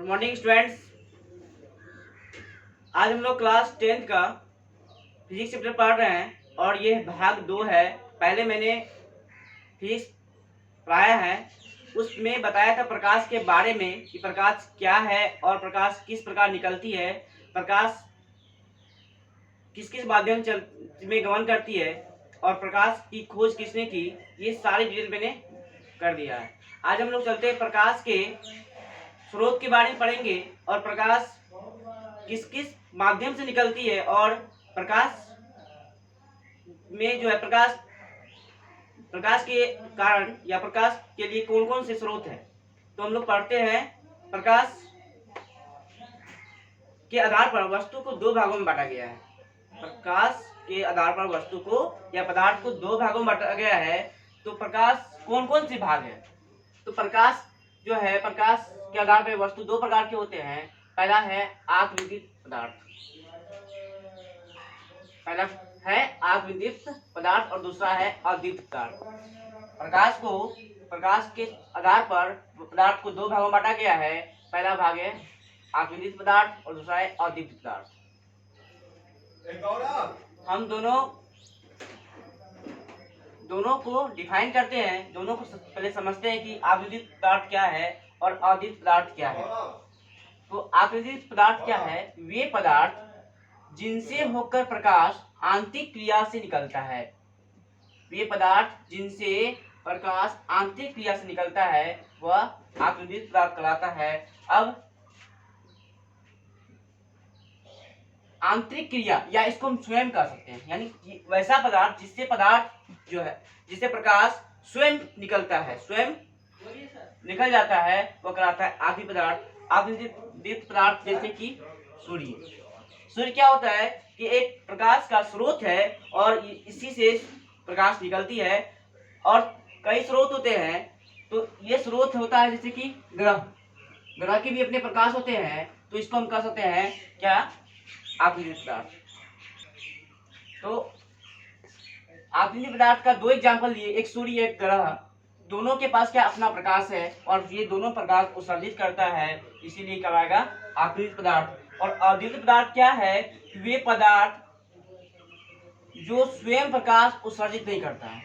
Good morning students. आज हम लोग क्लास 10th का फिजिक्स चैप्टर पढ़ रहे हैं और ये भाग 2 है। पहले मैंने फिजिक्स पढ़ाया है, उसमें बताया था प्रकाश के बारे में कि प्रकाश क्या है और प्रकाश किस प्रकार निकलती है, प्रकाश किस किस माध्यम में गमन करती है और प्रकाश की खोज किसने की। ये सारी डिटेल मैंने कर दिया है। आज हम लोग चलते हैं प्रकाश के स्रोत के बारे में पढ़ेंगे और प्रकाश किस किस माध्यम से निकलती है और प्रकाश में जो है प्रकाश के कारण या प्रकाश के लिए कौन कौन से स्रोत हैं। तो हम लोग पढ़ते हैं। प्रकाश के आधार पर वस्तु को दो भागों में बांटा गया है। प्रकाश के आधार पर वस्तु को या पदार्थ को दो भागों में बांटा गया है। तो प्रकाश कौन कौन से भाग हैं? तो प्रकाश जो है, प्रकाश के आधार पर वस्तु दो प्रकार के होते हैं। पहला है आगविदित पदार्थ, पहला है आगविदित पदार्थ और दूसरा है अद्वितीय पदार्थ। प्रकाश के आधार पर पदार्थ को दो भागों में बांटा गया है। पहला भाग है आगविदित पदार्थ और दूसरा है अद्वितीय पदार्थ। हम दोनों को डिफाइन करते हैं, दोनों को पहले समझते हैं कि आगविदित पदार्थ क्या है और अद्वितीय पदार्थ क्या है। तो आगविदित पदार्थ क्या है? वे पदार्थ जिनसे होकर प्रकाश आंतरिक क्रिया से निकलता है। वे पदार्थ जिनसे प्रकाश आंतरिक क्रिया से निकलता है वह आगविदित पदार्थ कहलाता है। अब आंतरिक क्रिया या इसको हम स्वयं कह सकते हैं, यानी वैसा पदार्थ जिससे प्रकाश स्वयं निकलता है, स्वयं निकल जाता है, वह कहलाता है आदि पदार्थ। आगविदित पदार्थ जैसे कि सूर्य क्या होता है कि एक प्रकाश का स्रोत है और इसी से प्रकाश निकलती है। और कई स्रोत होते हैं, तो ये स्रोत होता है जैसे कि ग्रह के भी अपने प्रकाश होते हैं, तो इसको हम कह सकते हैं क्या? आगविदित पदार्थ। तो आगविदित पदार्थ का दो एग्जाम्पल लिए, एक सूर्य एक ग्रह, दोनों के पास क्या अपना प्रकाश है और ये दोनों प्रकाश उत्सर्जित करता है, इसीलिए कहलाएगा आगविदित पदार्थ। और अद्वितीय पदार्थ क्या है? वे पदार्थ जो स्वयं प्रकाश उत्सर्जित नहीं करता है।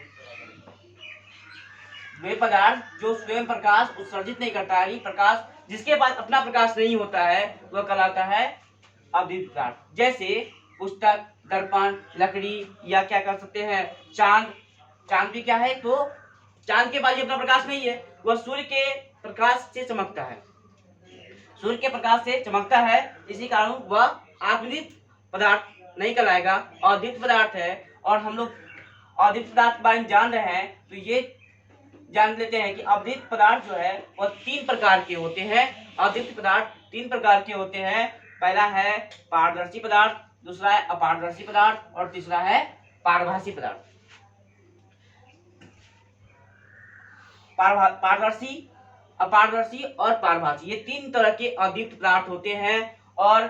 वे पदार्थ जो स्वयं प्रकाश उत्सर्जित नहीं करता है, प्रकाश जिसके पास अपना प्रकाश नहीं होता है, वह कहलाता है अद्वितीय पदार्थ। जैसे पुस्तक, दर्पण, लकड़ी या क्या कर सकते हैं चांद भी क्या है? तो चांद के पास अपना प्रकाश नहीं है, वह सूर्य के प्रकाश से चमकता है, सूर्य के प्रकाश से चमकता है, इसी कारण वह आगविदित पदार्थ नहीं कहलाएगा, अद्वितीय पदार्थ है। और हम लोग अद्वितीय पदार्थ के बारे में जान रहे हैं, तो ये जान लेते हैं कि अद्वितीय पदार्थ जो है वह तीन प्रकार के होते हैं। अद्वितीय पदार्थ तीन प्रकार के होते हैं। पहला है पारदर्शी पदार्थ, दूसरा है अपारदर्शी पदार्थ और तीसरा है पारभासी पदार्थ। पारदर्शी, अपारदर्शी और पारभासी, ये तीन तरह के अद्वितीय पदार्थ होते हैं। और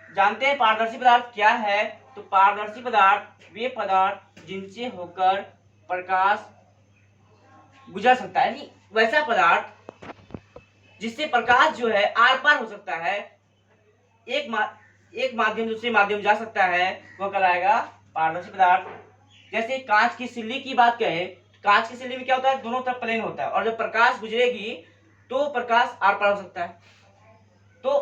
जानते हैं पारदर्शी पदार्थ क्या है? तो पारदर्शी पदार्थ वे पदार्थ जिनसे होकर प्रकाश गुजर सकता है, वैसा पदार्थ जिससे प्रकाश जो है आर पार हो सकता है, एक माध्यम दूसरे माध्यम जा सकता है, वो कहलाएगा पारदर्शी पदार्थ। जैसे कांच की सिल्ली की बात करें, कांच की सिल्ली में क्या होता है? दोनों तरफ प्लेन होता है और जब प्रकाश गुजरेगी तो प्रकाश आर पार हो सकता है। तो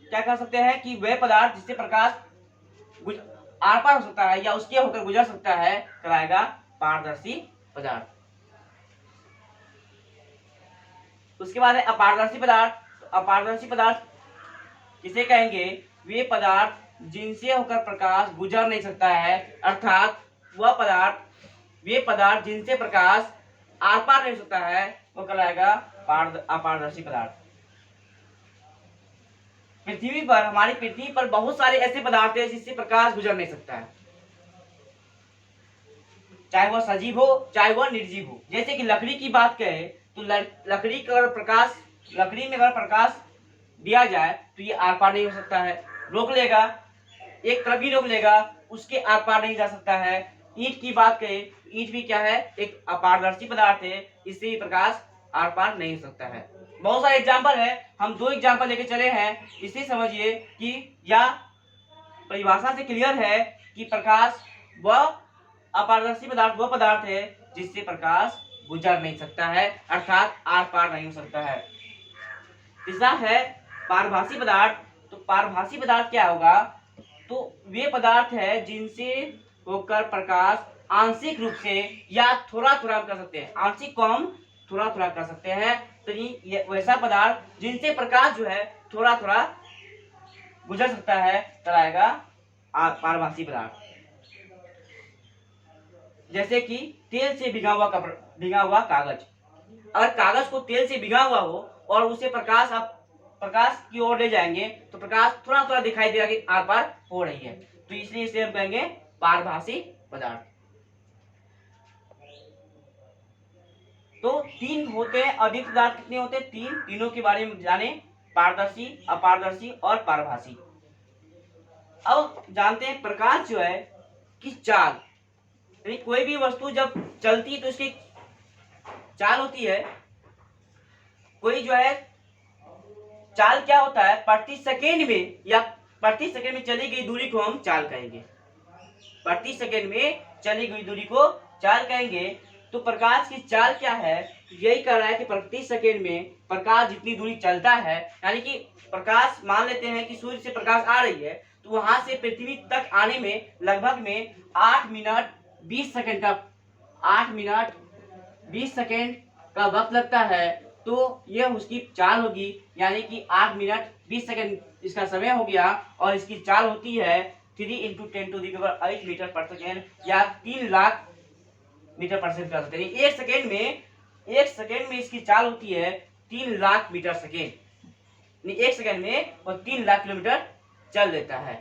क्या कह सकते हैं कि वह पदार्थ जिससे प्रकाश आर पार हो सकता है या उसके होकर गुजर सकता है, कहलाएगा पारदर्शी पदार्थ। उसके बाद है अपारदर्शी पदार्थ। अपारदर्शी पदार्थ किसे कहेंगे? वे पदार्थ जिनसे होकर प्रकाश गुजर नहीं सकता है, अर्थात वे पदार्थ जिनसे प्रकाश आर पार नहीं हो सकता है, वो कहलाएगा अपारदर्शी पदार्थ। हमारी पृथ्वी पर बहुत सारे ऐसे पदार्थ हैं जिससे प्रकाश गुजर नहीं सकता है, चाहे वह सजीव हो चाहे वह निर्जीव हो। जैसे कि लकड़ी की बात करें तो लकड़ी में अगर प्रकाश दिया जाए तो ये आर पार नहीं हो सकता है, रोक लेगा, एक तरफ ही रोक लेगा, उसके आर पार नहीं जा सकता है। ईंट की बात करें, ईंट भी क्या है? एक अपारदर्शी पदार्थ है, इससे प्रकाश आर पार नहीं हो सकता है। बहुत सारे एग्जाम्पल है, हम 2 एग्जाम्पल लेके चले हैं, इसे समझिए कि या परिभाषा से क्लियर है कि प्रकाश वह अपारदर्शी पदार्थ वह पदार्थ है जिससे प्रकाश गुजर नहीं सकता है, अर्थात आर पार नहीं हो सकता है। तीसरा है पारभासी पदार्थ। तो पारभासी पदार्थ क्या होगा? तो वे पदार्थ है जिनसे होकर प्रकाश आंशिक रूप से या थोड़ा थोड़ा कर सकते हैं, आंशिक को हम थोड़ा थोड़ा कर सकते हैं। तो ये वैसा पदार्थ जिनसे प्रकाश जो है थोड़ा थोड़ा गुजर सकता है कहलाएगा पारभासी पदार्थ। जैसे कि तेल से भिगा हुआ कागज। अगर कागज को तेल से भिगा हुआ हो और उसे प्रकाश की ओर ले जाएंगे तो प्रकाश थोड़ा थोड़ा दिखाई देगा कि आर पार हो रही है, तो इसलिए इसे हम कहेंगे पारभासी पदार्थ। तो 3 होते हैं अद्वितीय पदार्थ। कितने होते हैं? 3। तीनों के बारे में जाने, पारदर्शी, अपारदर्शी और पारभासी। अब जानते हैं प्रकाश जो है कि चाल, यानी कोई भी वस्तु जब चलती है तो उसकी चाल होती है। कोई जो है चाल क्या होता है? प्रति सेकेंड में या प्रति सेकेंड में चली गई दूरी को हम चाल कहेंगे। प्रति सेकेंड में चली गई दूरी को चाल कहेंगे। तो प्रकाश की चाल क्या है? यही कह रहा है कि प्रति सेकेंड में प्रकाश जितनी दूरी चलता है, यानी कि प्रकाश मान लेते हैं कि सूर्य से प्रकाश आ रही है तो वहां से पृथ्वी तक आने में लगभग में 8 मिनट 20 सेकेंड का वक्त लगता है। तो यह उसकी चाल होगी, यानी कि 8 मिनट 20 सेकेंड इसका समय हो गया और इसकी चाल होती है 3 × 10⁸ मीटर पर सेकेंड या 3 लाख मीटर पर सेकेंड कर सकते हैं। एक सेकेंड में इसकी चाल होती है 3 लाख मीटर सेकेंड। एक सेकेंड में वो 3 लाख किलोमीटर चल देता है।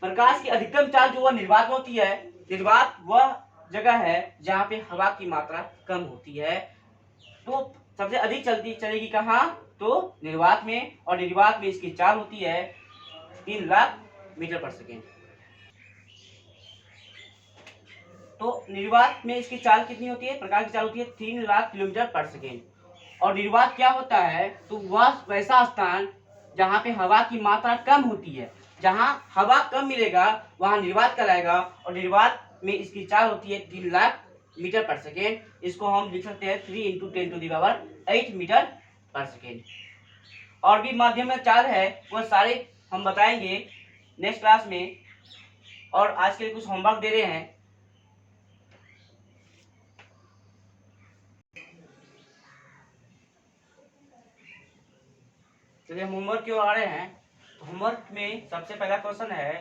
प्रकाश की अधिकतम चाल जो वह निर्वात में होती है। निर्वात वह जगह है जहाँ पे हवा की मात्रा कम होती है। तो सबसे अधिक चलेगी कहाँ? तो निर्वात में, और निर्वात में इसकी चाल होती है 3 लाख मीटर पर सेकेंड। तो निर्वात में इसकी चाल कितनी होती है? प्रकाश की चाल होती है 3 लाख किलोमीटर पर सेकेंड। और निर्वात क्या होता है? तो वह वैसा स्थान जहाँ पे हवा की मात्रा कम होती है। जहाँ हवा कम मिलेगा वहाँ निर्वात कहलाएगा, और निर्वात में इसकी चाल होती है 3 लाख मीटर पर सेकेंड। इसको हम लिख सकते हैं 3 × 10⁸ मीटर पर सेकेंड। और भी माध्यम में चाल है वो सारे हम बताएंगे नेक्स्ट क्लास में। और आज के लिए कुछ होमवर्क दे रहे हैं। चलिए हम होमवर्क की ओर आ रहे हैं। होमवर्क में सबसे पहला क्वेश्चन है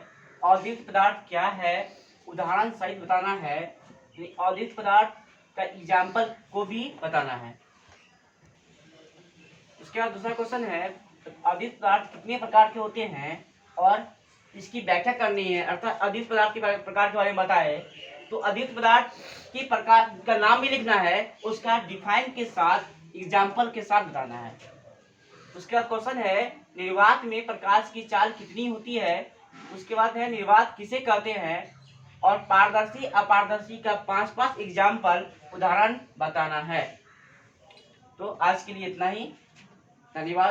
अद्वितीय पदार्थ क्या है, उदाहरण सहित बताना है। अद्वितीय पदार्थ का एग्जाम्पल को भी बताना है। उसके बाद दूसरा क्वेश्चन है अद्वितीय पदार्थ कितने प्रकार के होते हैं और इसकी व्याख्या करनी है, अर्थात अद्वितीय पदार्थ के प्रकार के बारे में बताए। तो अद्वितीय पदार्थ के प्रकार का नाम भी लिखना है, उसका डिफाइन के साथ एग्जाम्पल के साथ बताना है। उसके बाद क्वेश्चन है निर्वात में प्रकाश की चाल कितनी होती है। उसके बाद है निर्वात किसे कहते हैं, और पारदर्शी अपारदर्शी का 5 एग्जाम्पल उदाहरण बताना है। तो आज के लिए इतना ही, धन्यवाद।